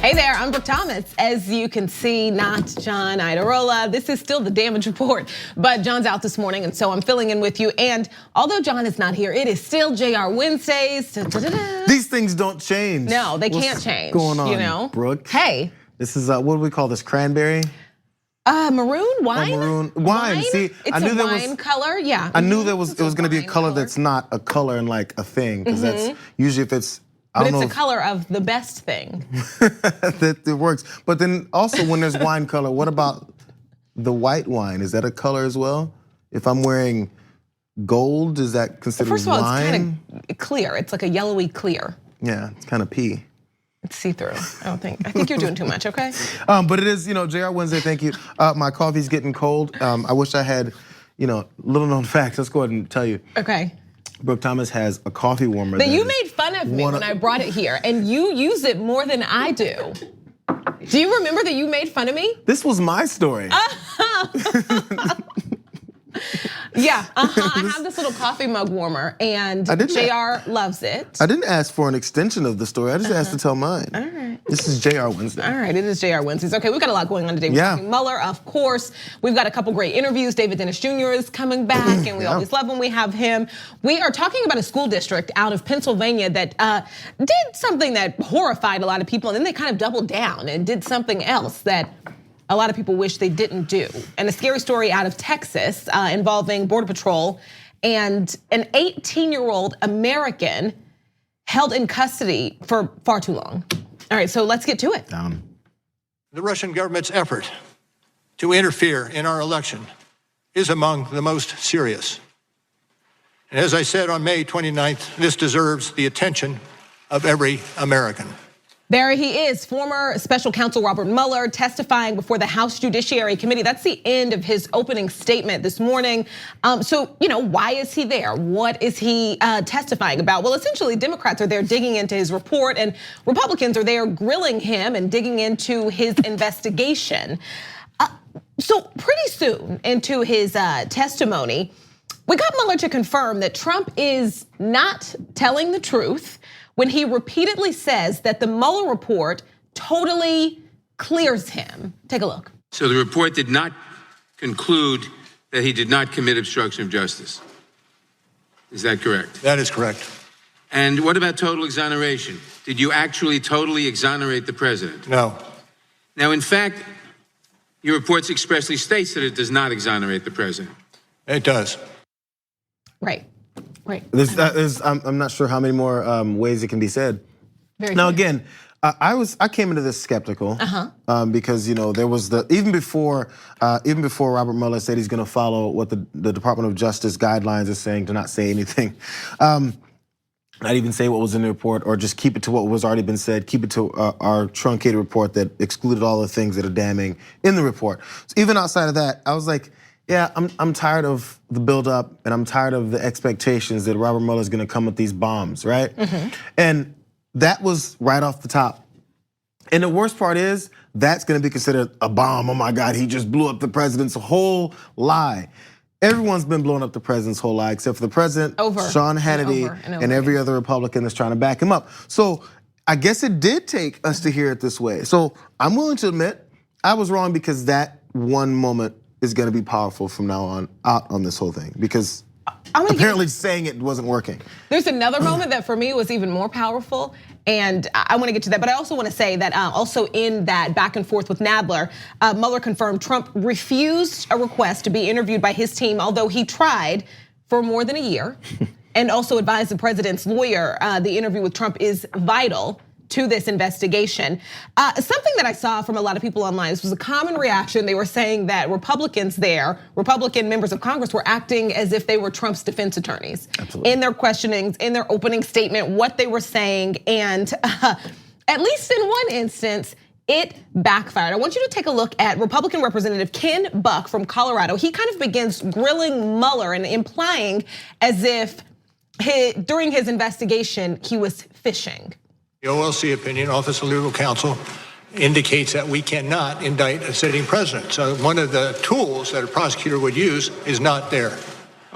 Hey there, I'm Brooke Thomas. As you can see, not John Iadarola. This is still the damage report, but John's out this morning, and so I'm filling in with you. And although John is not here, it is still Jayar Wednesdays. These things don't change. No, they can't change. What's going on, you know? Brooke? Hey. This is, what do we call this, cranberry? Maroon wine? Oh, maroon wine. See, it's I knew a there wine color, yeah. I knew it was gonna be a color that's not a color and like a thing, because that's usually if it's, But it's a color of the best thing. that it works. But then also when there's wine color, what about the white wine? Is that a color as well? If I'm wearing gold, is that considered wine? First of all, it's kind of clear. It's like a yellowy clear. Yeah, it's kind of pea. It's see-through. I think you're doing too much, okay? But it is, Jayar Wednesday, thank you. My coffee's getting cold. I wish I had, little known facts. Let's go ahead and tell you. Okay. Brooke Thomas has a coffee warmer. That you made fun of me when I brought it here, and you use it more than I do. Do you remember that you made fun of me? This was my story. Yeah, I have this little coffee mug warmer, and Jayar loves it. I didn't ask for an extension of the story. I just asked to tell mine. All right. This is Jayar Wednesday. All right, it is Jayar Wednesdays. Okay, we've got a lot going on today. We're talking Mueller, of course. We've got a couple great interviews. David Dennis Jr. is coming back, and we always love when we have him. We are talking about a school district out of Pennsylvania that did something that horrified a lot of people, and then they kind of doubled down and did something else that a lot of people wish they didn't do. And a scary story out of Texas involving Border Patrol and an 18-year-old American held in custody for far too long. All right, so let's get to it. The Russian government's effort to interfere in our election is among the most serious. And as I said on May 29th, this deserves the attention of every American. There he is, former special counsel Robert Mueller testifying before the House Judiciary Committee. That's the end of his opening statement this morning. So, why is he there? What is he testifying about? Well, essentially, Democrats are there digging into his report, and Republicans are there grilling him and digging into his investigation. So pretty soon into his testimony, we got Mueller to confirm that Trump is not telling the truth when he repeatedly says that the Mueller report totally clears him. Take a look. So the report did not conclude that he did not commit obstruction of justice. Is that correct? That is correct. And what about total exoneration? Did you actually totally exonerate the president? No. Now, in fact, your report expressly states that it does not exonerate the president. It does. Right. Right. I'm not sure how many more ways it can be said. Now again, I came into this skeptical because there was even before Robert Mueller said he's going to follow what the Department of Justice guidelines is saying to not say anything, not even say what was in the report, or just keep it to what was already been said, keep it to our truncated report that excluded all the things that are damning in the report. So even outside of that, I was like, yeah, I'm tired of the buildup, and I'm tired of the expectations that Robert Mueller is going to come with these bombs, right? And that was right off the top. And the worst part is that's going to be considered a bomb. Oh my God, he just blew up the president's whole lie. Everyone's been blowing up the president's whole lie except for the president, Sean Hannity, and every other Republican that's trying to back him up. So I guess it did take us to hear it this way. So I'm willing to admit I was wrong, because that one moment is going to be powerful from now on out on this whole thing, because apparently saying it wasn't working. There's another moment that for me was even more powerful, and I want to get to that, but I also want to say that also in that back and forth with Nadler, Mueller confirmed Trump refused a request to be interviewed by his team, although he tried for more than a year, and also advised the president's lawyer the interview with Trump is vital to this investigation. Something that I saw from a lot of people online, this was a common reaction. They were saying that Republican members of Congress were acting as if they were Trump's defense attorneys. Absolutely. In their questionings, in their opening statement, what they were saying. And at least in one instance, it backfired. I want you to take a look at Republican Representative Ken Buck from Colorado. He kind of begins grilling Mueller and implying as if during his investigation, he was fishing. The OLC opinion, Office of Legal Counsel, indicates that we cannot indict a sitting president. So one of the tools that a prosecutor would use is not there.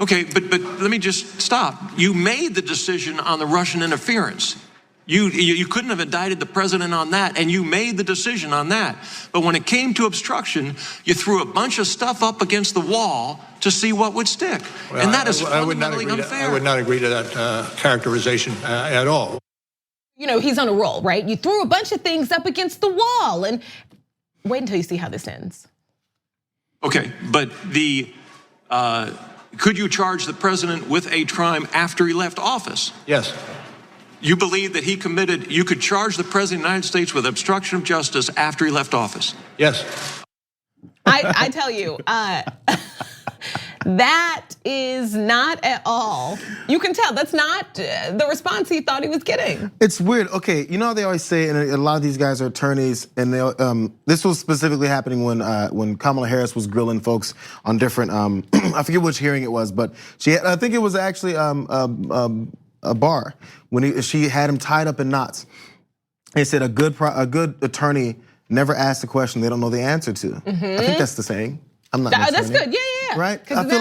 Okay, but let me just stop. You made the decision on the Russian interference. You couldn't have indicted the president on that, and you made the decision on that. But when it came to obstruction, you threw a bunch of stuff up against the wall to see what would stick. Well, and that is fundamentally unfair. I would not agree to that characterization at all. You know, he's on a roll, right? You threw a bunch of things up against the wall, and wait until you see how this ends. Okay, but could you charge the president with a crime after he left office? Yes. You believe that you could charge the president of the United States with obstruction of justice after he left office? Yes. I tell you, that is not at all. You can tell that's not the response he thought he was getting. It's weird. Okay, you know how they always say, and a lot of these guys are attorneys, and this was specifically happening when Kamala Harris was grilling folks on different. I forget which hearing it was, but I think it was actually a bar when she had him tied up in knots. They said a good attorney never asks a question they don't know the answer to. I think that's the saying. I'm not. That's good. Yeah. Right? I feel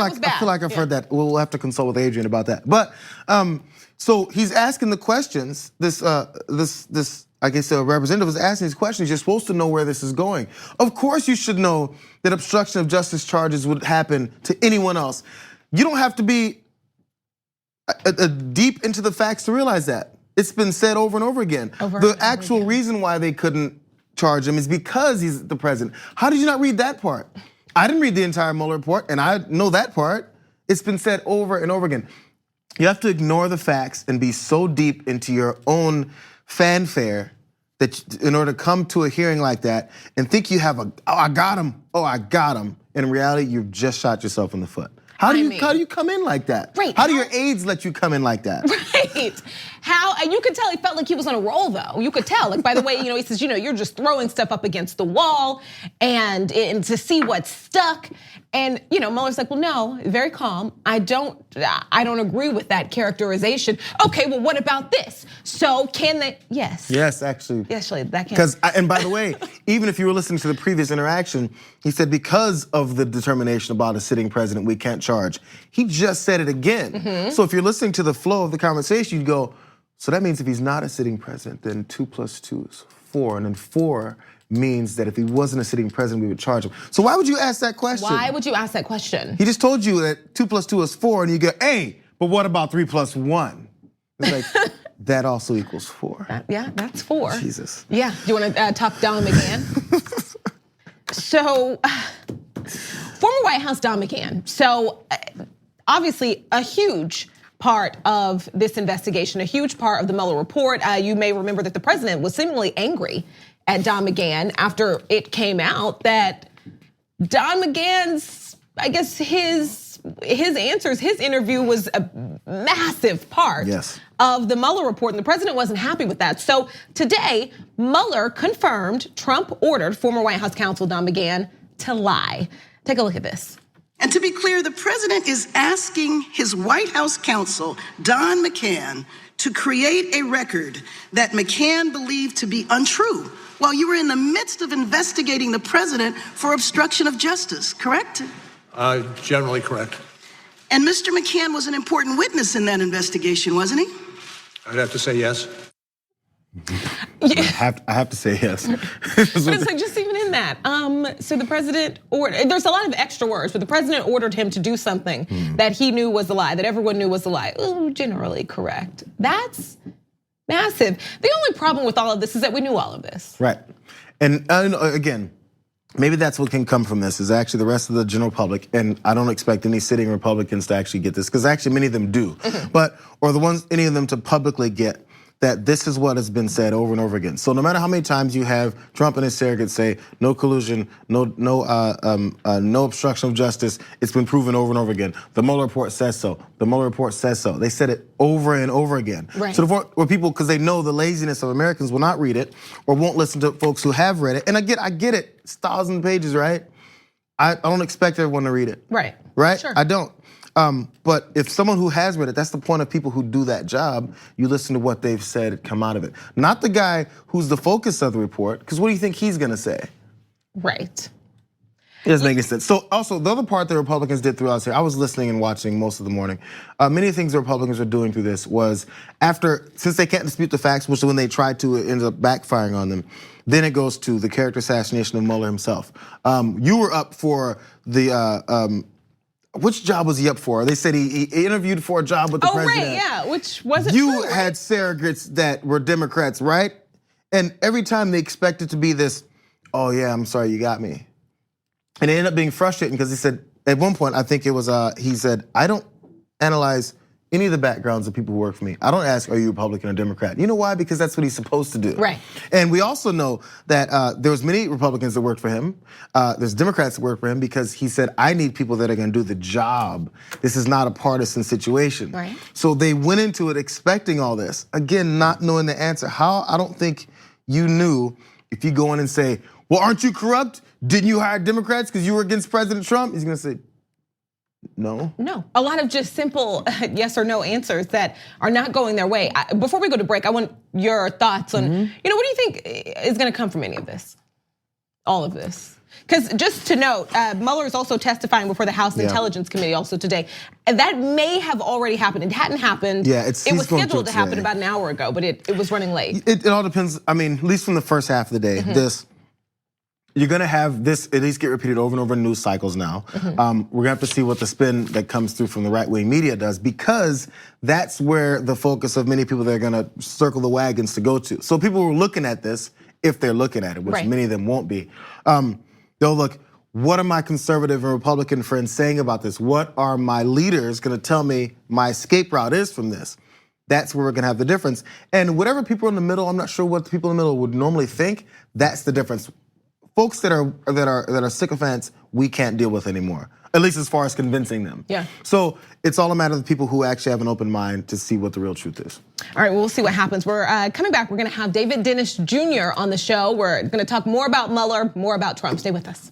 like I've heard that. We'll have to consult with Adrian about that. But so he's asking the questions. This I guess a representative is asking these questions. You're supposed to know where this is going. Of course, you should know that obstruction of justice charges would happen to anyone else. You don't have to be deep into the facts to realize that. It's been said over and over again. The actual reason why they couldn't charge him is because he's the president. How did you not read that part? I didn't read the entire Mueller report, and I know that part. It's been said over and over again. You have to ignore the facts and be so deep into your own fanfare that in order to come to a hearing like that and think you have I got him. In reality, you've just shot yourself in the foot. How do you come in like that? Right. How do your aides let you come in like that? Right. And you could tell he felt like he was on a roll, though. You could tell. Like, by the way, he says, you're just throwing stuff up against the wall and to see what's stuck. And Mueller's like, well, no, very calm. I don't agree with that characterization. Okay, well, what about this? So can they? Yes. Yes, actually. Yes, actually, that can. And by the way, even if you were listening to the previous interaction, he said because of the determination about a sitting president, we can't charge. He just said it again. So if you're listening to the flow of the conversation, you'd go, so that means if he's not a sitting president, then 2 + 2 is 4, and then 4 means that if he wasn't a sitting president, we would charge him. So why would you ask that question? Why would you ask that question? He just told you that 2 + 2 is 4, and you go, hey, but what about 3 + 1? It's like, that also equals 4. Yeah, that's 4. Jesus. Yeah, do you want to talk Don McGahn? So, former White House Don McGahn. So, obviously a huge part of this investigation, a huge part of the Mueller report. You may remember that the president was seemingly angry at Don McGahn after it came out that Don McGahn's, I guess his answers, his interview was a massive part of the Mueller report, and the president wasn't happy with that. So today, Mueller confirmed Trump ordered former White House counsel Don McGahn to lie. Take a look at this. And to be clear, the president is asking his White House counsel, Don McGahn, to create a record that McGahn believed to be untrue while you were in the midst of investigating the president for obstruction of justice, correct? Generally correct. And Mr. McGahn was an important witness in that investigation, wasn't he? I'd have to say yes. I have to say yes. But it's like just even in that. So the president ordered, there's a lot of extra words, but the president ordered him to do something that he knew was a lie, that everyone knew was a lie. Ooh, generally correct. That's massive. The only problem with all of this is that we knew all of this. Right. And again, maybe that's what can come from this is actually the rest of the general public, and I don't expect any sitting Republicans to actually get this, because actually many of them do, or any of them to publicly get that this is what has been said over and over again. So no matter how many times you have Trump and his surrogates say no collusion, no obstruction of justice, it's been proven over and over again. The Mueller report says so. The Mueller report says so. They said it over and over again. Right. So where people, because they know the laziness of Americans, will not read it or won't listen to folks who have read it. And I get it. It's 1,000 pages, right? I don't expect everyone to read it. Right. Right? Sure. I don't. But if someone who has read it, that's the point of people who do that job, you listen to what they've said come out of it. Not the guy who's the focus of the report, because what do you think he's gonna say? Right. It doesn't make any sense. So also, the other part the Republicans did throughout this here, I was listening and watching most of the morning. Many of the things the Republicans are doing through this was since they can't dispute the facts, which when they tried to, it ended up backfiring on them. Then it goes to the character assassination of Mueller himself. You were up for the, which job was he up for? They said he interviewed for a job with the president. Oh, right, yeah, which wasn't You true, right? had surrogates that were Democrats, right? And every time they expected to be this, oh yeah, I'm sorry, you got me. And it ended up being frustrating because he said, at one point, I think it was, he said, I don't analyze any of the backgrounds of people who work for me. I don't ask, are you Republican or Democrat? You know why? Because that's what he's supposed to do. Right. And we also know that there was many Republicans that worked for him. There's Democrats that worked for him because he said, I need people that are gonna do the job. This is not a partisan situation. Right. So they went into it expecting all this. Again, not knowing the answer. How, I don't think you knew if you go in and say, well, aren't you corrupt? Didn't you hire Democrats because you were against President Trump? He's gonna say, no. No, a lot of just simple yes or no answers that are not going their way. Before we go to break, I want your thoughts on, what do you think is gonna come from any of this? All of this. Because just to note, Mueller is also testifying before the House Intelligence Committee also today. And that may have already happened. It hadn't happened. Yeah, it was scheduled to happen about an hour ago, but it was running late. It all depends, I mean, at least from the first half of the day, you're gonna have this at least get repeated over and over in news cycles now. We're gonna have to see what the spin that comes through from the right-wing media does, because that's where the focus of many people that are gonna circle the wagons to go to. So people who are looking at this, if they're looking at it, which many of them won't be, they'll look, what are my conservative and Republican friends saying about this? What are my leaders gonna tell me my escape route is from this? That's where we're gonna have the difference. And whatever people in the middle, I'm not sure what the people in the middle would normally think, that's the difference. Folks that are sycophants, we can't deal with anymore. At least as far as convincing them. Yeah. So it's all a matter of the people who actually have an open mind to see what the real truth is. All right, well, we'll see what happens. We're coming back. We're gonna have David Dennis Jr. on the show. We're gonna talk more about Mueller, more about Trump. Stay with us.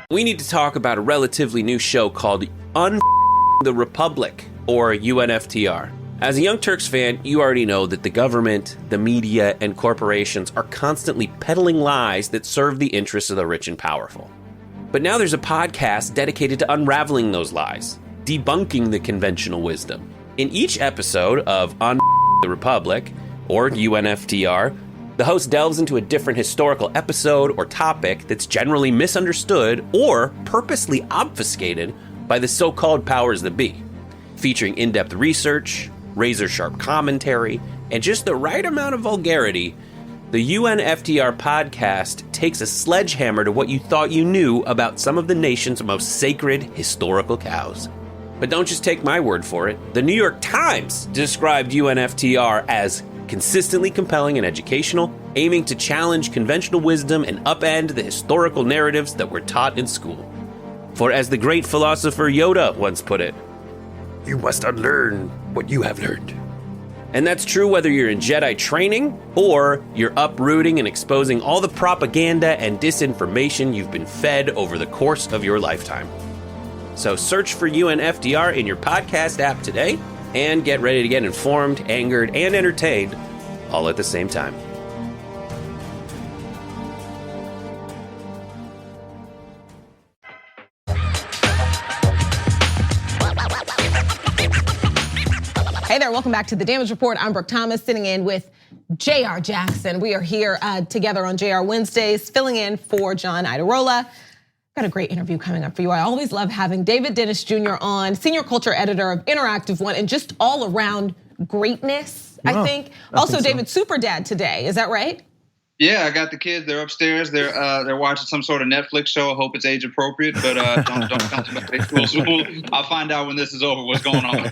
We need to talk about a relatively new show called the Republic, or UNFTR. As a Young Turks fan, you already know that the government, the media, and corporations are constantly peddling lies that serve the interests of the rich and powerful. But now there's a podcast dedicated to unraveling those lies, debunking the conventional wisdom. In each episode of the Republic, or UNFTR, the host delves into a different historical episode or topic that's generally misunderstood or purposely obfuscated by the so-called powers that be, featuring in-depth research, razor-sharp commentary, and just the right amount of vulgarity. The UNFTR podcast takes a sledgehammer to what you thought you knew about some of the nation's most sacred historical cows. But don't just take my word for it. The New York Times described UNFTR as consistently compelling and educational, aiming to challenge conventional wisdom and upend the historical narratives that were taught in school. For as the great philosopher Yoda once put it, you must unlearn what you have learned. And that's true whether you're in Jedi training or you're uprooting and exposing all the propaganda and disinformation you've been fed over the course of your lifetime. So search for UNFTR in your podcast app today and get ready to get informed, angered, and entertained all at the same time. Hey there, welcome back to The Damage Report. I'm Brooke Thomas, sitting in with Jayar Jackson. We are here together on JR Wednesdays, filling in for John Idarola. Got a great interview coming up for you. I always love having David Dennis Jr. on, senior culture editor of Interactive One, and just all around greatness, I think. Also, David, super dad today, is that right? Yeah, I got the kids. They're upstairs. They're watching some sort of Netflix show. I hope it's age appropriate, but don't talk about it. I'll find out when this is over what's going on.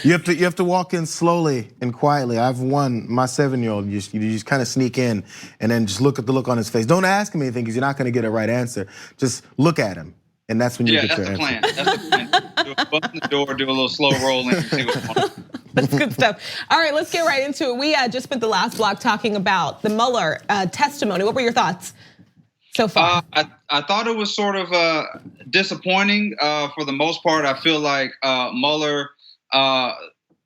You have to walk in slowly and quietly. I've won my 7-year-old. You just kind of sneak in and then just look at the look on his face. Don't ask him anything because you're not going to get a right answer. Just look at him, and that's when you get your answer. Yeah, that's the plan. Do a bust in the door, do a little slow roll, and see what's going on. That's good stuff. All right, let's get right into it. We just spent the last block talking about the Mueller testimony. What were your thoughts so far? I thought it was sort of disappointing for the most part. I feel like Mueller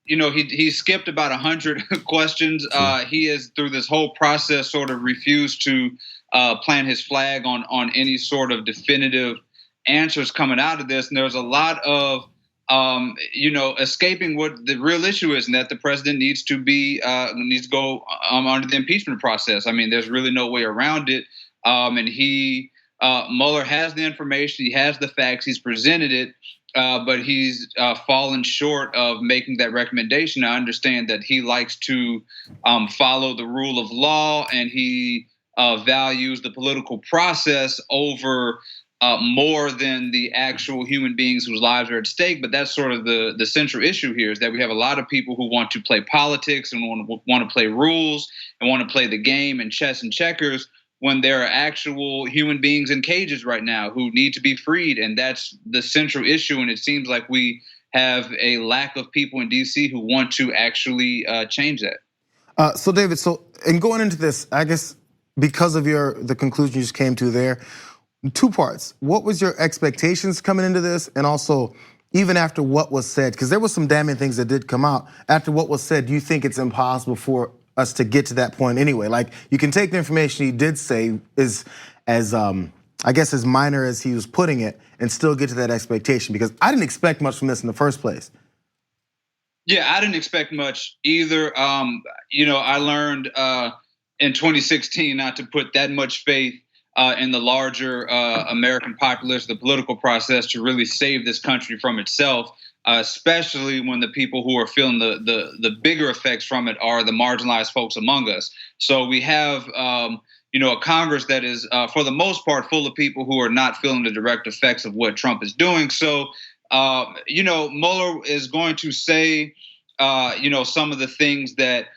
he skipped about 100 questions. He has, through this whole process, sort of refused to plant his flag on any sort of definitive answers coming out of this. And there's a lot of escaping what the real issue is, and that the president needs to go under the impeachment process. I mean, there's really no way around it. And Mueller has the information, he has the facts, he's presented it, but he's fallen short of making that recommendation. I understand that he likes to follow the rule of law, and he values the political process over more than the actual human beings whose lives are at stake. But that's sort of the central issue here, is that we have a lot of people who want to play politics and want to play rules and want to play the game and chess and checkers, when there are actual human beings in cages right now who need to be freed. And that's the central issue. And it seems like we have a lack of people in DC who want to actually change that. So David, in going into this, I guess because of the conclusion you just came to there, 2 parts. What was your expectations coming into this? And also, even after what was said, because there was some damning things that did come out. After what was said, do you think it's impossible for us to get to that point anyway? Like, you can take the information he did say is as minor as he was putting it, and still get to that expectation, because I didn't expect much from this in the first place. Yeah, I didn't expect much either. I learned in 2016 not to put that much faith in the larger American populace, the political process, to really save this country from itself. Especially when the people who are feeling the bigger effects from it are the marginalized folks among us. So we have, a Congress that is, for the most part, full of people who are not feeling the direct effects of what Trump is doing. So, Mueller is going to say, some of the things that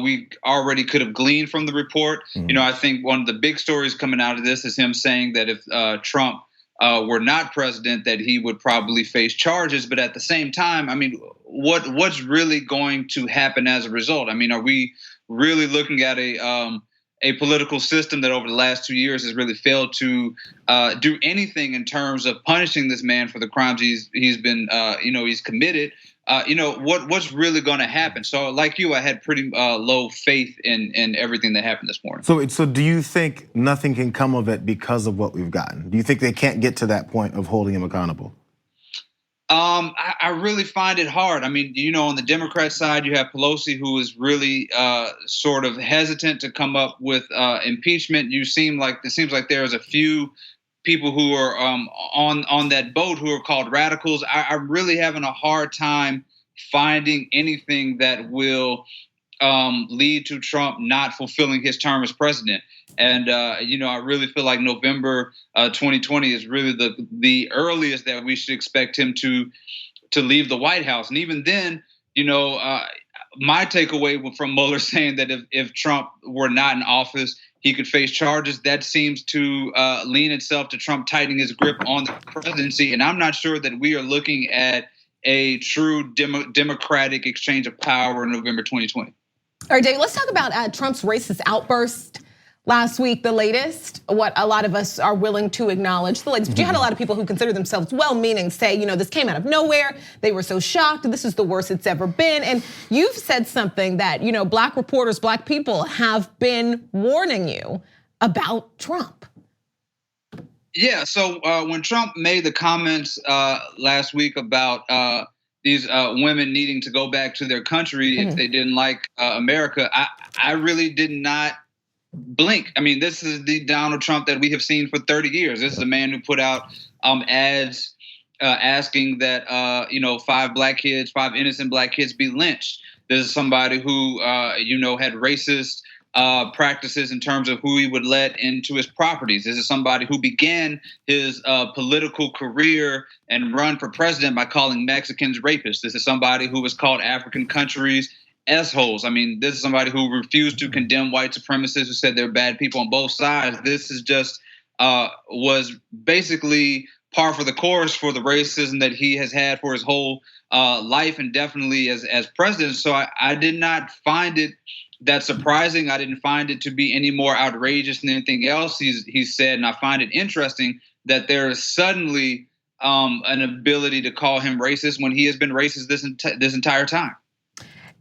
we already could have gleaned from the report. Mm-hmm. I think one of the big stories coming out of this is him saying that if Trump were not president, that he would probably face charges. But at the same time, I mean, what's really going to happen as a result? I mean, are we really looking at a political system that over the last 2 years has really failed to do anything in terms of punishing this man for the crimes he's committed? What's really going to happen? So, like you, I had pretty low faith in everything that happened this morning. So do you think nothing can come of it because of what we've gotten? Do you think they can't get to that point of holding him accountable? I really find it hard. I mean, on the Democrat side, you have Pelosi, who is really sort of hesitant to come up with impeachment. It seems like there's a few people who are on that boat who are called radicals. I'm really having a hard time finding anything that will lead to Trump not fulfilling his term as president. And, I really feel like November 2020 is really the earliest that we should expect him to leave the White House. And even then, my takeaway from Mueller saying that if Trump were not in office, he could face charges, that seems to lean itself to Trump tightening his grip on the presidency. And I'm not sure that we are looking at a true democratic exchange of power in November 2020. All right, Dave, let's talk about Trump's racist outburst last week, the latest, what a lot of us are willing to acknowledge, the latest. But you had a lot of people who consider themselves well-meaning say, this came out of nowhere. They were so shocked. This is the worst it's ever been. And you've said something that, Black reporters, Black people have been warning you about Trump. Yeah, so when Trump made the comments last week about these women needing to go back to their country if they didn't like America, I really did not blink. I mean, this is the Donald Trump that we have seen for 30 years. This is a man who put out ads asking that 5 innocent black kids be lynched. This is somebody who had racist practices in terms of who he would let into his properties. This is somebody who began his political career and run for president by calling Mexicans rapists. This is somebody who was called African countries S-holes. I mean, this is somebody who refused to condemn white supremacists, who said they're bad people on both sides. This is just was basically par for the course for the racism that he has had for his whole life, and definitely as president. So I did not find it that surprising. I didn't find it to be any more outrageous than anything else he's said. And I find it interesting that there is suddenly an ability to call him racist when he has been racist this entire time.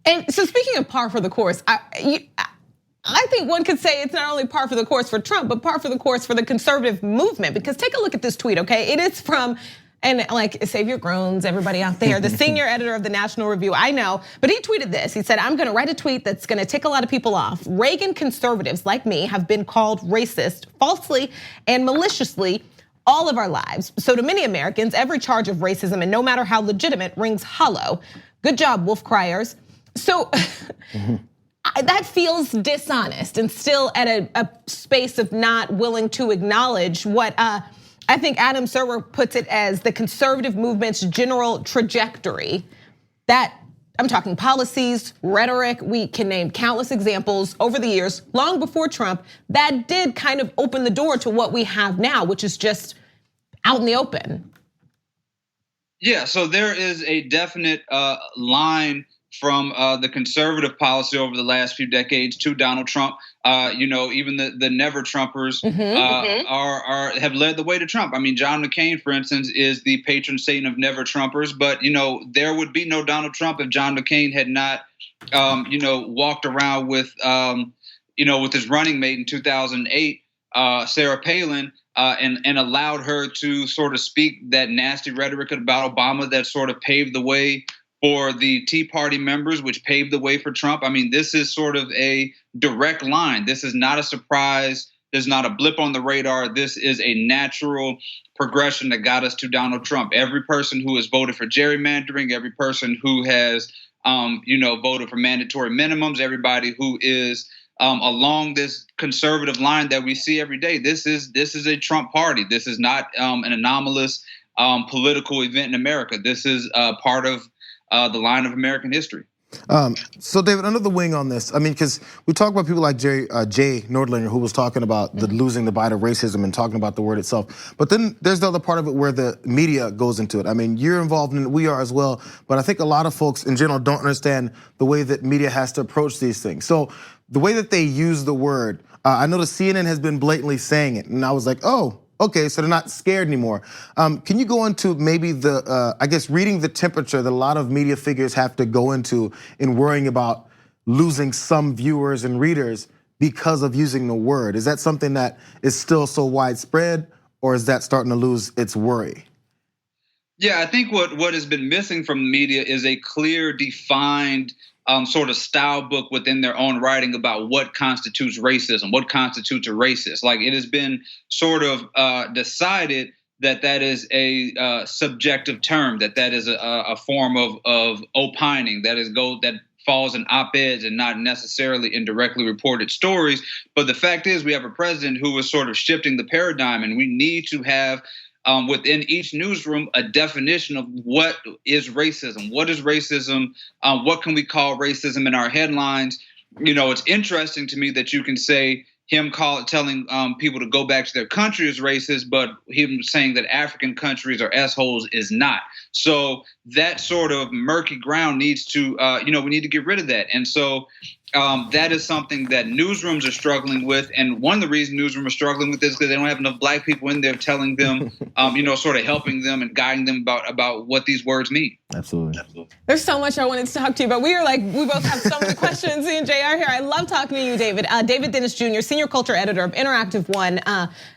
And so speaking of par for the course, I think one could say it's not only par for the course for Trump, but par for the course for the conservative movement. Because take a look at this tweet, okay? It is from, and like, save your groans, everybody out there, the senior editor of the National Review, I know, but he tweeted this. He said, I'm gonna write a tweet that's gonna tick a lot of people off. Reagan conservatives like me have been called racist falsely and maliciously all of our lives. So to many Americans, every charge of racism, and no matter how legitimate, rings hollow. Good job, wolf criers. So that feels dishonest and still at a space of not willing to acknowledge what I think Adam Serwer puts it as the conservative movement's general trajectory. That, I'm talking policies, rhetoric, we can name countless examples over the years, long before Trump, that did kind of open the door to what we have now, which is just out in the open. Yeah, so there is a definite line from the conservative policy over the last few decades to Donald Trump. Even the never Trumpers have led the way to Trump. I mean, John McCain, for instance, is the patron saint of never Trumpers. But there would be no Donald Trump if John McCain had not, walked around with, with his running mate in 2008, Sarah Palin. And allowed her to sort of speak that nasty rhetoric about Obama that sort of paved the way for the Tea Party members, which paved the way for Trump. I mean, this is sort of a direct line. This is not a surprise. There's not a blip on the radar. This is a natural progression that got us to Donald Trump. Every person who has voted for gerrymandering, every person who has, voted for mandatory minimums, everybody who is along this conservative line that we see every day. This is a Trump party. This is not an anomalous political event in America. This is part of the line of American history. So David, under the wing on this, I mean, because we talk about people like Jay Nordlinger, who was talking about losing the bite of racism and talking about the word itself. But then there's the other part of it where the media goes into it. I mean, you're involved in it, we are as well. But I think a lot of folks in general don't understand the way that media has to approach these things. So the way that they use the word, I noticed CNN has been blatantly saying it. And I was like, oh, okay, so they're not scared anymore. Can you go into maybe reading the temperature that a lot of media figures have to go into in worrying about losing some viewers and readers because of using the word? Is that something that is still so widespread, or is that starting to lose its worry? Yeah, I think what has been missing from the media is a clear, defined sort of style book within their own writing about what constitutes racism, what constitutes a racist. Like, it has been sort of decided that is a subjective term, that is a form of opining, that falls in op-eds and not necessarily in directly reported stories. But the fact is, we have a president who is sort of shifting the paradigm, and we need to have within each newsroom a definition of what is racism. What is racism? What can we call racism in our headlines? It's interesting to me that you can say him telling people to go back to their country is racist, but him saying that African countries are S-holes is not. So that sort of murky ground needs to, we need to get rid of that. And so that is something that newsrooms are struggling with. And one of the reasons newsrooms are struggling with this is because they don't have enough black people in there telling them, sort of helping them and guiding them about what these words mean. Absolutely. There's so much I wanted to talk to you about. We both have so many questions. Me and Jayar here. I love talking to you, David. David Dennis Jr., senior culture editor of Interactive One.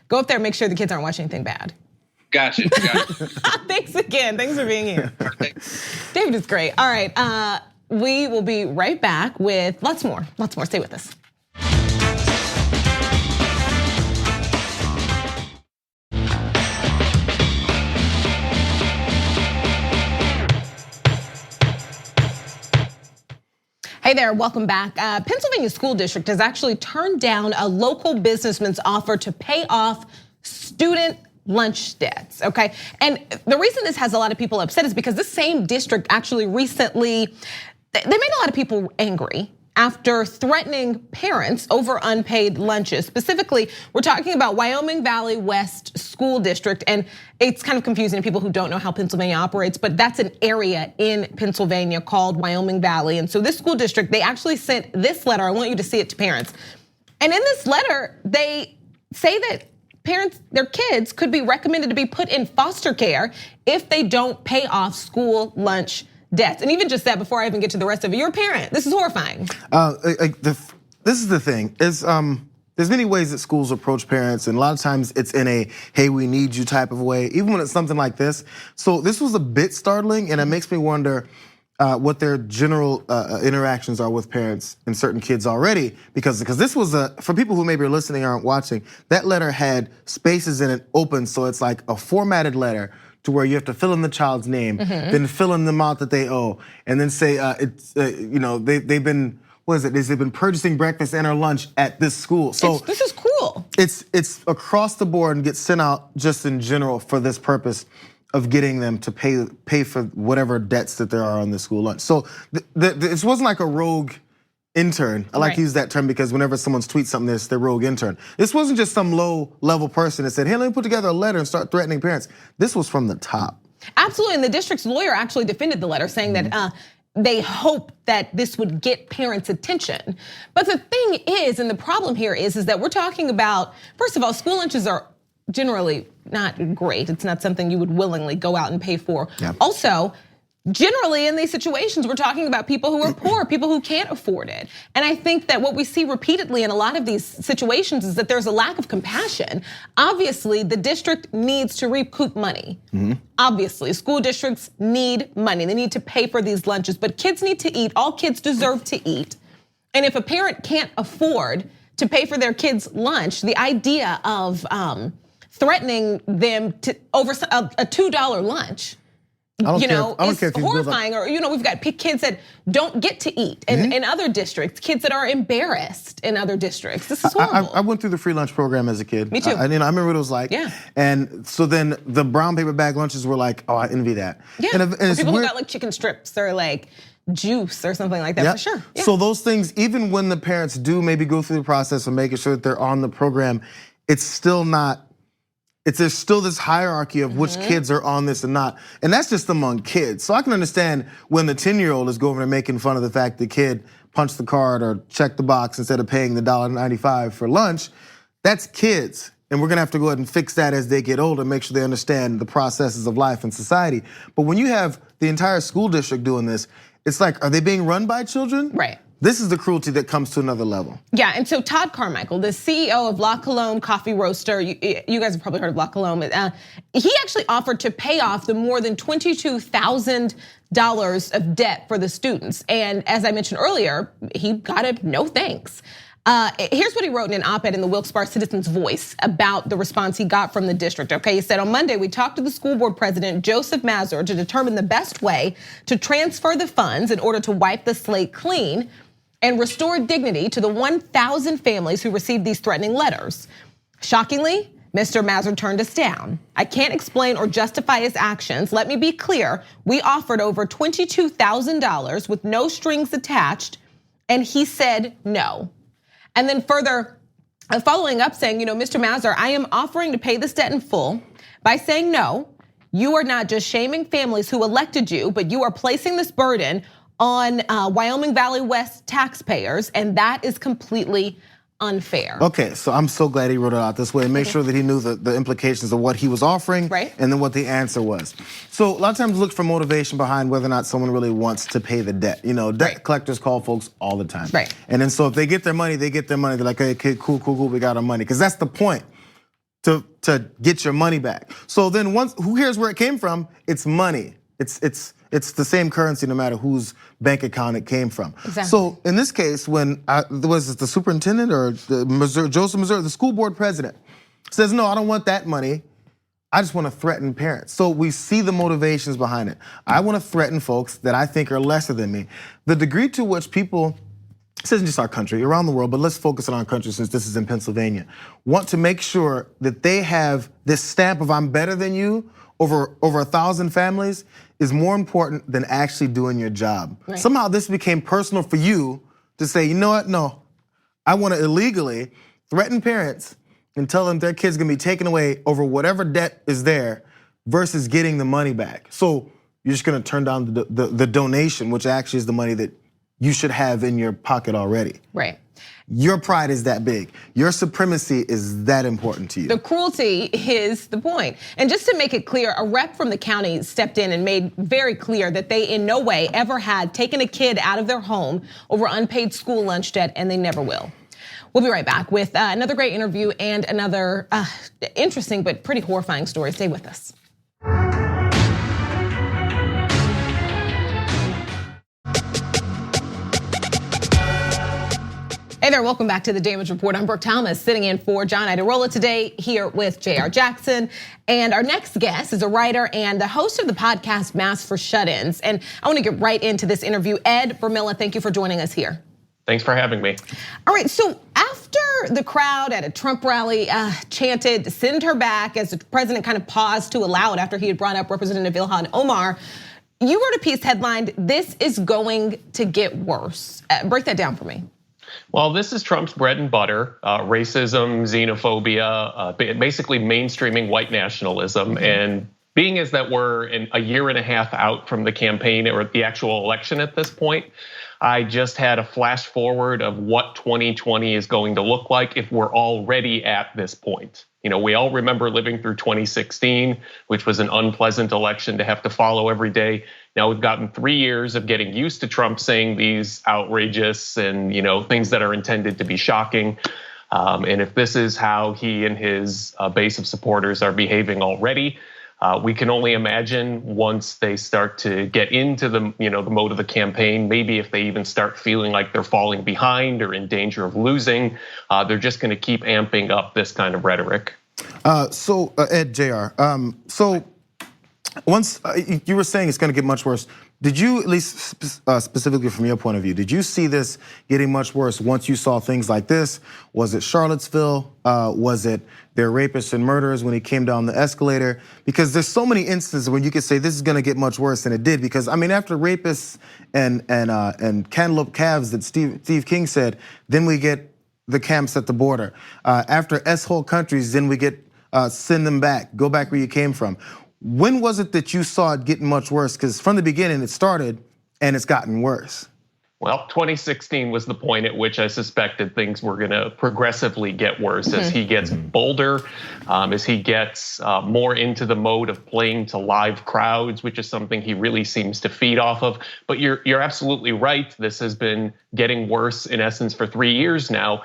Go up there and make sure the kids aren't watching anything bad. Gotcha. Thanks again. Thanks for being here. David is great. All right, we will be right back with lots more. Stay with us. Hey there, welcome back. Pennsylvania School District has actually turned down a local businessman's offer to pay off student lunch debts, okay? And the reason this has a lot of people upset is because this same district actually recently, they made a lot of people angry after threatening parents over unpaid lunches. Specifically, we're talking about Wyoming Valley West School District, and it's kind of confusing to people who don't know how Pennsylvania operates, but that's an area in Pennsylvania called Wyoming Valley. And so this school district, they actually sent this letter. I want you to see it to parents. And in this letter, they say that parents, their kids could be recommended to be put in foster care if they don't pay off school lunch debts. And even just that, before I even get to the rest of it, you're a parent. This is horrifying. This is the thing, is there's many ways that schools approach parents, and a lot of times it's in a, hey, we need you type of way, even when it's something like this. So this was a bit startling, and it makes me wonder what their general interactions are with parents and certain kids already, because this was for people who maybe are listening or aren't watching, that letter had spaces in it open, so it's like a formatted letter to where you have to fill in the child's name, then fill in the amount that they owe, and then say they've been, what is it? They've been purchasing breakfast and or lunch at this school. So this is cruel. It's across the board and gets sent out just in general for this purpose of getting them to pay for whatever debts that there are on the school lunch. So this wasn't like a rogue intern. I like to use that term because whenever someone's tweets something, it's their rogue intern. This wasn't just some low level person that said, hey, let me put together a letter and start threatening parents. This was from the top. Absolutely, and the district's lawyer actually defended the letter, saying that they hope that this would get parents' attention. But the thing is, and the problem here is that we're talking about, first of all, school lunches are generally not great. It's not something you would willingly go out and pay for. Yeah. Also, generally in these situations, we're talking about people who are poor, people who can't afford it. And I think that what we see repeatedly in a lot of these situations is that there's a lack of compassion. Obviously, the district needs to recoup money. Obviously, school districts need money. They need to pay for these lunches, but kids need to eat. All kids deserve to eat. And if a parent can't afford to pay for their kids' lunch, the idea of threatening them to over a $2 lunch, it's horrifying. Or we've got kids that don't get to eat in other districts, kids that are embarrassed in other districts. This is horrible. I went through the free lunch program as a kid. Me too. I remember what it was like. Yeah. And so then the brown paper bag lunches were like, oh, I envy that. Yeah. And people who got like chicken strips or like juice or something like that, for sure. Yeah. So those things, even when the parents do maybe go through the process of making sure that they're on the program, it's still not. There's still this hierarchy of which kids are on this and not. And that's just among kids. So I can understand when the 10-year-old is going and making fun of the fact the kid punched the card or checked the box instead of paying the $1.95 for lunch. That's kids. And we're gonna have to go ahead and fix that as they get older, make sure they understand the processes of life and society. But when you have the entire school district doing this, it's like, are they being run by children? Right. This is the cruelty that comes to another level. Yeah, and so Todd Carmichael, the CEO of La Colombe Coffee Roaster, you guys have probably heard of La Colombe. He actually offered to pay off the more than $22,000 of debt for the students. And as I mentioned earlier, he got a no thanks. Here's what he wrote in an op-ed in the Wilkes-Barre Citizen's Voice about the response he got from the district. Okay, he said, on Monday, we talked to the school board president, Joseph Mazur, to determine the best way to transfer the funds in order to wipe the slate clean and restore dignity to the 1,000 families who received these threatening letters. Shockingly, Mr. Mazur turned us down. I can't explain or justify his actions. Let me be clear, we offered over $22,000 with no strings attached, and he said no. And then further, following up saying, Mr. Mazur, I am offering to pay this debt in full by saying no. You are not just shaming families who elected you, but you are placing this burden on Wyoming Valley West taxpayers, and that is completely unfair. Okay, so I'm so glad he wrote it out this way and made sure that he knew the implications of what he was offering and then what the answer was. So a lot of times look for motivation behind whether or not someone really wants to pay the debt. Debt collectors call folks all the time. Right. And then so if they get their money, they get their money. They're like, hey, cool, we got our money. Because that's the point, to get your money back. So then who cares where it came from? It's money. It's the same currency no matter whose bank account it came from. Exactly. So in this case, when was it the superintendent or Joseph Mazur, the school board president, says, no, I don't want that money. I just want to threaten parents. So we see the motivations behind it. I want to threaten folks that I think are lesser than me. The degree to which people, this isn't just our country, around the world, but let's focus on our country since this is in Pennsylvania, want to make sure that they have this stamp of I'm better than you over 1,000 families is more important than actually doing your job. Right. Somehow this became personal for you to say, you know what, no, I want to illegally threaten parents and tell them their kid's gonna be taken away over whatever debt is there versus getting the money back. So you're just gonna turn down the donation, which actually is the money that you should have in your pocket already. Right. Your pride is that big. Your supremacy is that important to you. The cruelty is the point. And just to make it clear, a rep from the county stepped in and made very clear that they in no way ever had taken a kid out of their home over unpaid school lunch debt, and they never will. We'll be right back with another great interview and another interesting but pretty horrifying story. Stay with us. Hey there, welcome back to the Damage Report. I'm Brooke Thomas, sitting in for John Iadarola today, here with Jayar Jackson. And our next guest is a writer and the host of the podcast Mass for Shut-ins. And I want to get right into this interview. Ed Burmila, thank you for joining us here. Thanks for having me. All right, so after the crowd at a Trump rally chanted, "Send her back," as the president kind of paused to allow it after he had brought up Representative Ilhan Omar, you wrote a piece headlined, "This is going to get worse." Break that down for me. Well, this is Trump's bread and butter, racism, xenophobia, basically mainstreaming white nationalism. And being as that we're a year and a half out from the campaign or the actual election at this point, I just had a flash forward of what 2020 is going to look like if we're already at this point. You know, we all remember living through 2016, which was an unpleasant election to have to follow every day. Now we've gotten 3 years of getting used to Trump saying these outrageous and things that are intended to be shocking. And if this is how he and his base of supporters are behaving already, we can only imagine once they start to get into the the mode of the campaign, maybe if they even start feeling like they're falling behind or in danger of losing, they're just going to keep amping up this kind of rhetoric. So Ed, Jayar, so once you were saying it's going to get much worse, did you, at least specifically from your point of view, did you see this getting much worse once you saw things like this? Was it Charlottesville? Was it their rapists and murderers when he came down the escalator? Because there's so many instances when you could say this is going to get much worse than it did. Because I mean, after rapists and cantaloupe calves that Steve King said, then we get the camps at the border. After S-hole countries, then we get send them back, go back where you came from. When was it that you saw it getting much worse? Because from the beginning it started and it's gotten worse. Well, 2016 was the point at which I suspected things were going to progressively get worse as he gets bolder, as he gets more into the mode of playing to live crowds, which is something he really seems to feed off of. But you're absolutely right. This has been getting worse in essence for 3 years now.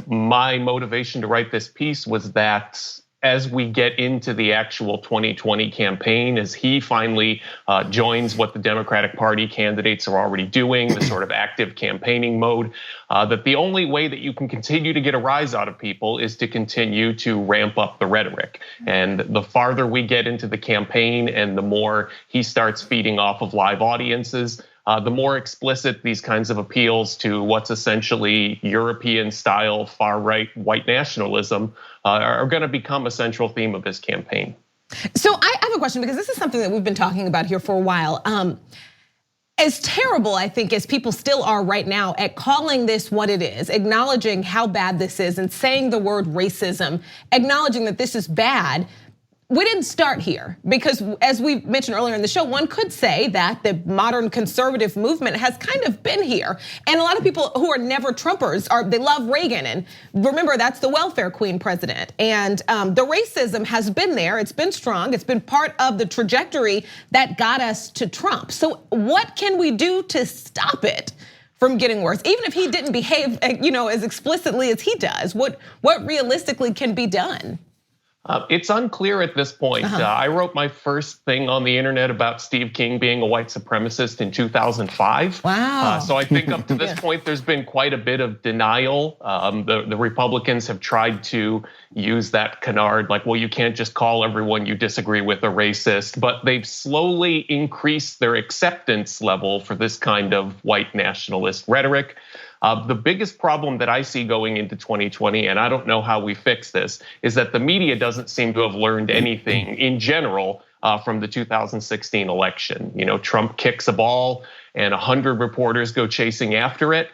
My motivation to write this piece was that as we get into the actual 2020 campaign, as he finally joins what the Democratic Party candidates are already doing, the sort of active campaigning mode, that the only way that you can continue to get a rise out of people is to continue to ramp up the rhetoric. And the farther we get into the campaign and the more he starts feeding off of live audiences, the more explicit these kinds of appeals to what's essentially European-style far-right white nationalism are going to become a central theme of his campaign. So I have a question, because this is something that we've been talking about here for a while. As terrible, I think, as people still are right now at calling this what it is, acknowledging how bad this is and saying the word racism, acknowledging that this is bad, we didn't start here, because as we mentioned earlier in the show, one could say that the modern conservative movement has kind of been here. And a lot of people who are never Trumpers they love Reagan. And remember, that's the welfare queen president. And the racism has been there, it's been strong, it's been part of the trajectory that got us to Trump. So what can we do to stop it from getting worse? Even if he didn't behave as explicitly as he does, what realistically can be done? It's unclear at this point. I wrote my first thing on the internet about Steve King being a white supremacist in 2005. Wow. So I think up to this point, there's been quite a bit of denial. The Republicans have tried to use that canard, like, well, you can't just call everyone you disagree with a racist, but they've slowly increased their acceptance level for this kind of white nationalist rhetoric. The biggest problem that I see going into 2020, and I don't know how we fix this, is that the media doesn't seem to have learned anything in general from the 2016 election. Trump kicks a ball and 100 reporters go chasing after it.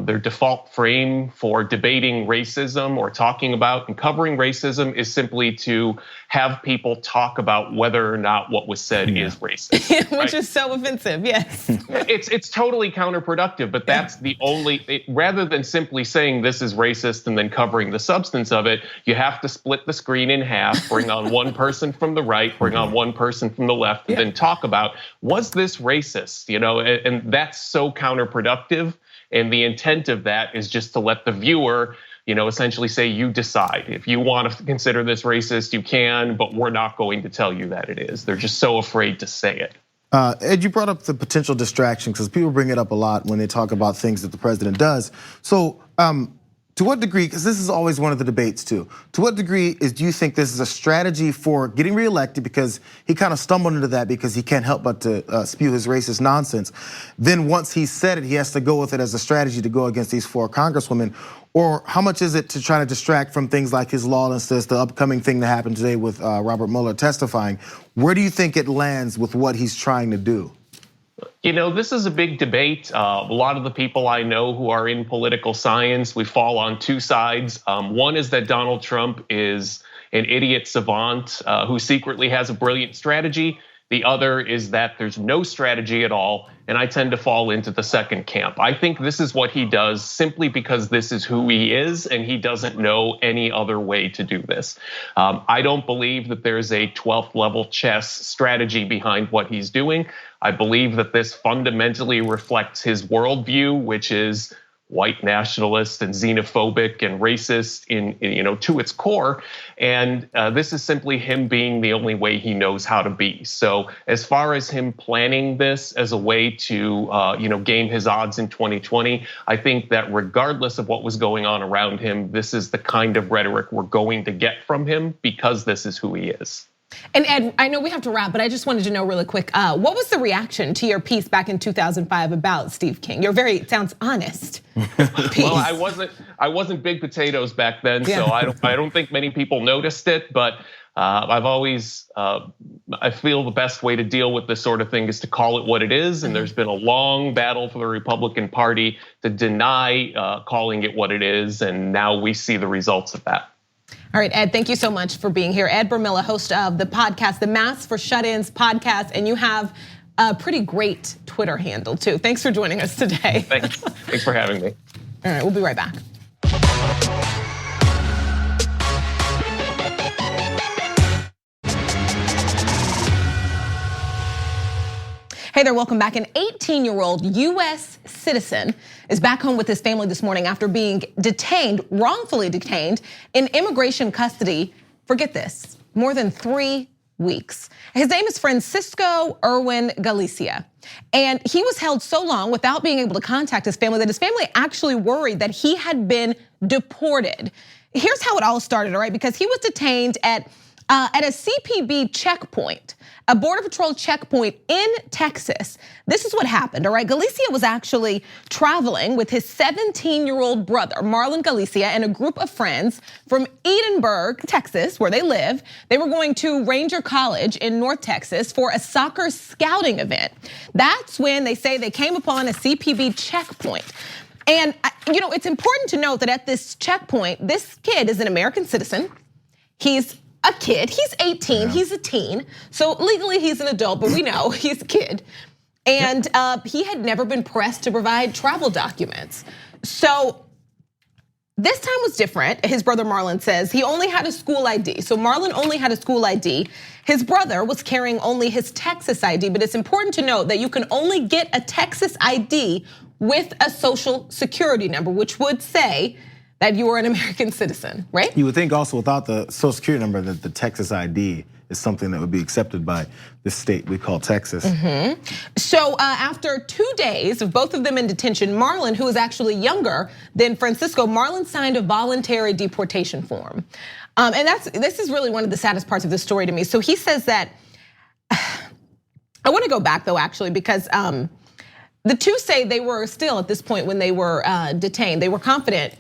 Their default frame for debating racism or talking about and covering racism is simply to have people talk about whether or not what was said is racist. Which is so offensive, yes. It's totally counterproductive, but that's the only, rather than simply saying this is racist and then covering the substance of it, you have to split the screen in half, bring on one person from the right, bring on one person from the left, and then talk about, was this racist? And that's so counterproductive. And the intent of that is just to let the viewer, essentially say, you decide. If you want to consider this racist, you can, but we're not going to tell you that it is. They're just so afraid to say it. Ed, you brought up the potential distraction because people bring it up a lot when they talk about things that the president does. So to what degree, because this is always one of the debates too, to what degree do you think this is a strategy for getting reelected, because he kind of stumbled into that because he can't help but to spew his racist nonsense. Then once he said it, he has to go with it as a strategy to go against these 4 congresswomen. Or how much is it to try to distract from things like his lawlessness, the upcoming thing that happened today with Robert Mueller testifying? Where do you think it lands with what he's trying to do? This is a big debate. A lot of the people I know who are in political science, we fall on 2 sides. One is that Donald Trump is an idiot savant who secretly has a brilliant strategy. The other is that there's no strategy at all, and I tend to fall into the second camp. I think this is what he does simply because this is who he is, and he doesn't know any other way to do this. I don't believe that there's a 12th level chess strategy behind what he's doing. I believe that this fundamentally reflects his worldview, which is white nationalist and xenophobic and racist to its core. And this is simply him being the only way he knows how to be. So as far as him planning this as a way to game his odds in 2020, I think that regardless of what was going on around him, this is the kind of rhetoric we're going to get from him because this is who he is. And Ed, I know we have to wrap, but I just wanted to know really quick, what was the reaction to your piece back in 2005 about Steve King? Your it sounds honest piece. Well, I wasn't big potatoes back then, so I don't think many people noticed it, but I've always, I feel the best way to deal with this sort of thing is to call it what it is. And there's been a long battle for the Republican Party to deny calling it what it is. And now we see the results of that. All right, Ed, thank you so much for being here. Ed Burmila, host of the podcast, the Mass for Shut-ins podcast, and you have a pretty great Twitter handle too. Thanks for joining us today. Thanks for having me. All right, we'll be right back. Hey there, welcome back. An 18-year-old US citizen is back home with his family this morning after being wrongfully detained in immigration custody, forget this, more than 3 weeks. His name is Francisco Erwin Galicia. And he was held so long without being able to contact his family that his family actually worried that he had been deported. Here's how it all started, all right? Because he was detained at a CPB checkpoint, a Border Patrol checkpoint in Texas. This is what happened, all right? Galicia was actually traveling with his 17-year-old brother, Marlon Galicia, and a group of friends from Edinburgh, Texas, where they live. They were going to Ranger College in North Texas for a soccer scouting event. That's when they say they came upon a CPB checkpoint. And it's important to note that at this checkpoint, this kid is an American citizen. He's a kid, he's 18, he's a teen. So legally he's an adult, but we know he's a kid. And he had never been pressed to provide travel documents. So this time was different. His brother Marlon says he only had a school ID. So Marlon only had a school ID. His brother was carrying only his Texas ID, but it's important to note that you can only get a Texas ID with a social security number, which would say that you are an American citizen, right? You would think also without the social security number that the Texas ID is something that would be accepted by this state we call Texas. So after 2 days of both of them in detention, Marlon, who is actually younger than Francisco, Marlon signed a voluntary deportation form. And this is really one of the saddest parts of this story to me. So he says that, I wanna go back though actually, because the two say they were still at this point when they were detained, they were confident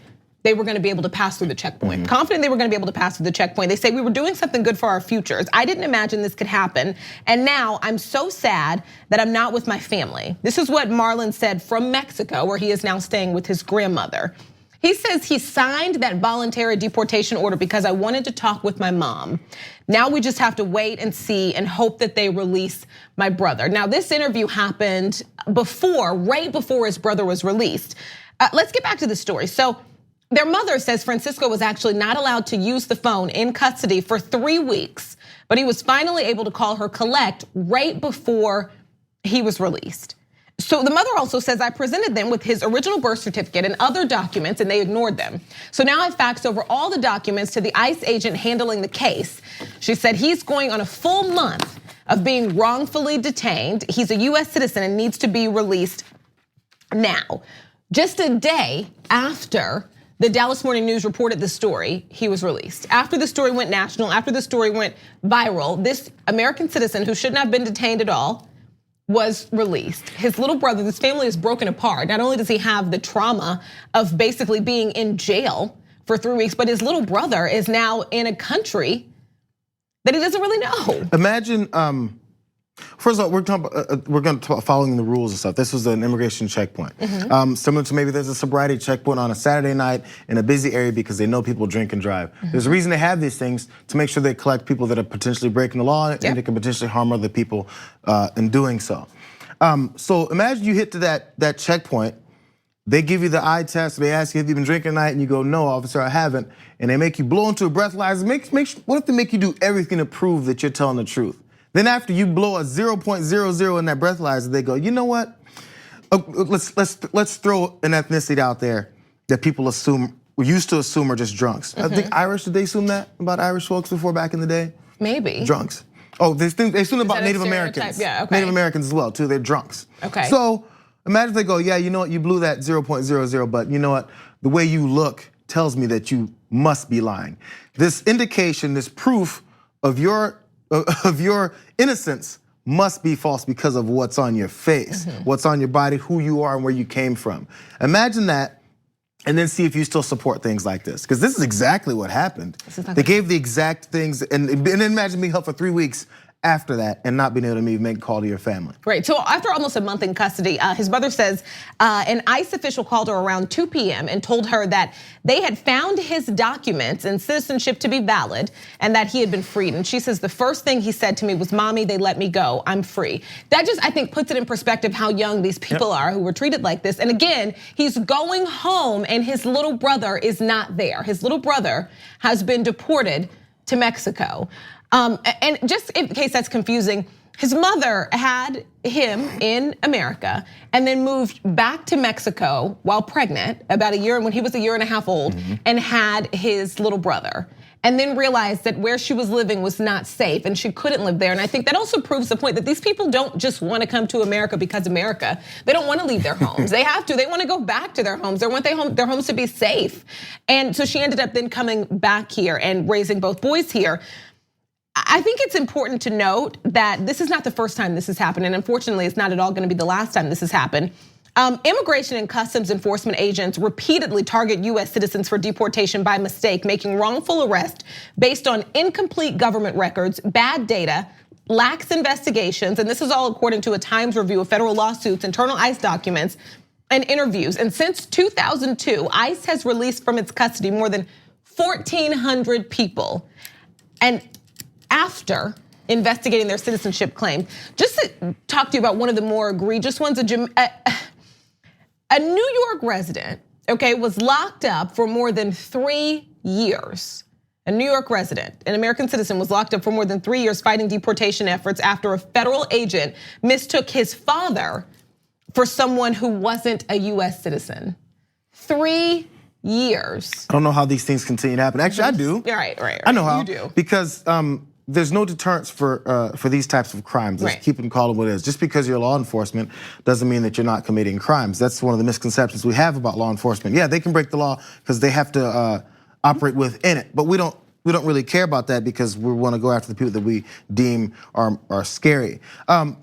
they were gonna be able to pass through the checkpoint. Confident they were gonna be able to pass through the checkpoint. They say we were doing something good for our futures. I didn't imagine this could happen. And now I'm so sad that I'm not with my family. This is what Marlon said from Mexico, where he is now staying with his grandmother. He says he signed that voluntary deportation order because I wanted to talk with my mom. Now we just have to wait and see and hope that they release my brother. Now this interview happened right before his brother was released. Let's get back to the story. So their mother says Francisco was actually not allowed to use the phone in custody for 3 weeks, but he was finally able to call her collect right before he was released. So the mother also says, I presented them with his original birth certificate and other documents and they ignored them. So now I've faxed over all the documents to the ICE agent handling the case. She said he's going on a full month of being wrongfully detained. He's a US citizen and needs to be released now. Just a day after the Dallas Morning News reported the story, he was released. After the story went national, after the story went viral, this American citizen who shouldn't have been detained at all was released. His little brother, this family is broken apart. Not only does he have the trauma of basically being in jail for 3 weeks, but his little brother is now in a country that he doesn't really know. Imagine, first of all, we're going to talk following the rules and stuff. This was an immigration checkpoint. Similar to maybe there's a sobriety checkpoint on a Saturday night in a busy area because they know people drink and drive. There's a reason they have these things to make sure they collect people that are potentially breaking the law and they can potentially harm other people in doing so. So imagine you hit to that checkpoint. They give you the eye test. They ask you, have you been drinking tonight? And you go, no, officer, I haven't. And they make you blow into a breathalyzer. What if they make you do everything to prove that you're telling the truth? Then after you blow a 0.00 in that breathalyzer, they go, you know what? Let's throw an ethnicity out there that people used to assume are just drunks. I think Irish, did they assume that about Irish folks before back in the day? Maybe. Drunks. Oh, they assume about Native Americans. Yeah, okay. Native Americans as well, too, they're drunks. Okay. So imagine if they go, yeah, you know what, you blew that 0.00, but you know what? The way you look tells me that you must be lying. This indication, this proof of your innocence must be false because of what's on your face, what's on your body, who you are and where you came from. Imagine that and then see if you still support things like this. Because this is exactly what happened. They gave the exact things and then imagine being held for 3 weeks after that and not being able to maybe make a call to your family. Right, so after almost a month in custody, his mother says an ICE official called her around 2 p.m. and told her that they had found his documents and citizenship to be valid and that he had been freed. And she says, the first thing he said to me was, Mommy, they let me go, I'm free. That just, I think, puts it in perspective how young these people are who were treated like this. And again, he's going home and his little brother is not there. His little brother has been deported to Mexico. And just in case that's confusing, his mother had him in America and then moved back to Mexico while pregnant about a year, when he was a year and a half old, and had his little brother. And then realized that where she was living was not safe and she couldn't live there. And I think that also proves the point that these people don't just want to come to America because America. They don't want to leave their homes. They have to, they want to go back to their homes. They want their homes to be safe. And so she ended up then coming back here and raising both boys here. I think it's important to note that this is not the first time this has happened, and unfortunately, it's not at all going to be the last time this has happened. Immigration and Customs Enforcement agents repeatedly target US citizens for deportation by mistake, making wrongful arrest based on incomplete government records, bad data, lax investigations, and this is all according to a Times review of federal lawsuits, internal ICE documents, and interviews. And since 2002, ICE has released from its custody more than 1,400 people. And after investigating their citizenship claim, just to talk to you about one of the more egregious ones, a New York resident, okay, was locked up for more than 3 years. A New York resident, an American citizen, was locked up for more than 3 years fighting deportation efforts after a federal agent mistook his father for someone who wasn't a US citizen. 3 years. I don't know how these things continue to happen. Actually, I do. Right. I know how. You do. Because there's no deterrence for these types of crimes. Let's keep them call it what it is. Just because you're law enforcement doesn't mean that you're not committing crimes. That's one of the misconceptions we have about law enforcement. Yeah, they can break the law because they have to operate within it, but we don't we don't really care about that because we want to go after the people that we deem are scary.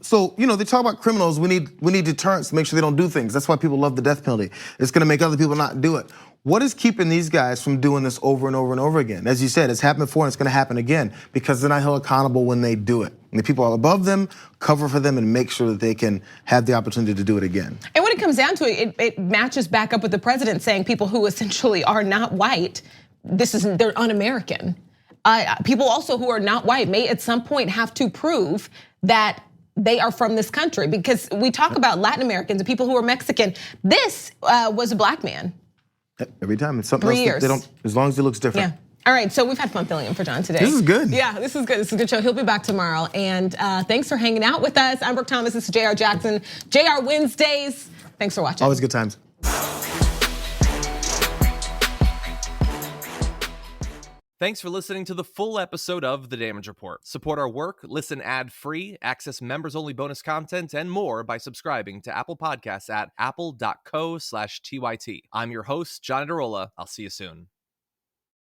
So they talk about criminals. We need deterrence to make sure they don't do things. That's why people love the death penalty. It's going to make other people not do it. What is keeping these guys from doing this over and over and over again? As you said, it's happened before and it's going to happen again because they're not held accountable when they do it. And the people above them cover for them and make sure that they can have the opportunity to do it again. And when it comes down to it, it matches back up with the president saying people who essentially are not white, they're un-American. People also who are not white may at some point have to prove that they are from this country, because we talk about Latin Americans and people who are Mexican. This was a black man. Every time it's something 3 else years. they don't, as long as it looks different. Yeah. All right, so we've had fun filling in for John today. This is good. Yeah, this is good. This is a good show. He'll be back tomorrow. And thanks for hanging out with us. I'm Brooke Thomas. This is Jayar Jackson. Jayar Wednesdays. Thanks for watching. Always good times. Thanks for listening to the full episode of The Damage Report. Support our work, listen ad-free, access members-only bonus content, and more by subscribing to Apple Podcasts at apple.co/TYT. I'm your host, John Adarola. I'll see you soon.